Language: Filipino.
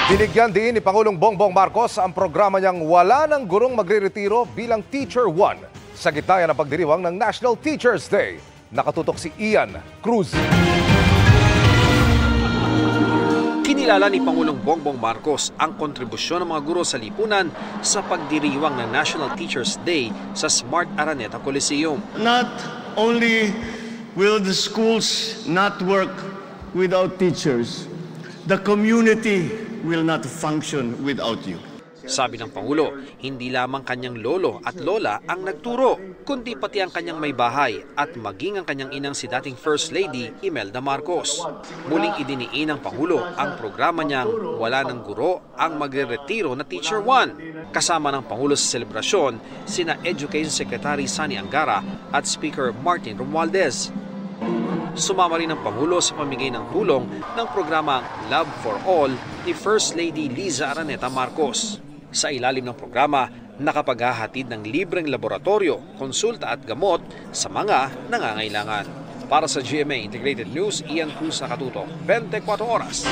Binigyan din ni Pangulong Bongbong Marcos ang programa niyang wala ng gurong magre-retiro bilang Teacher 1 sa gitna ng pagdiriwang ng National Teachers Day. Nakatutok si Ian Cruz. Kinilala ni Pangulong Bongbong Marcos ang kontribusyon ng mga guro sa lipunan sa pagdiriwang ng National Teachers Day sa Smart Araneta Coliseum. Not only will the schools not work without teachers, the community will not function without you. Sabi ng Pangulo, hindi lamang kanyang lolo at lola ang nagturo, kundi pati ang kanyang may bahay at maging ang kanyang inang si dating First Lady Imelda Marcos. Muling idiniin ng Pangulo ang programa niyang wala ng guro ang magre-retiro na Teacher 1. Kasama ng Pangulo sa selebrasyon, sina Education Secretary Sani Angara at Speaker Martin Romualdez. Sumama rin ang Pangulo sa pamigay ng tulong ng programang Love for All ni First Lady Liza Araneta Marcos. Sa ilalim ng programa, nakapaghahatid ng libreng laboratorio, konsulta at gamot sa mga nangangailangan. Para sa GMA Integrated News, Ian Cruz, nakatutok 24 oras.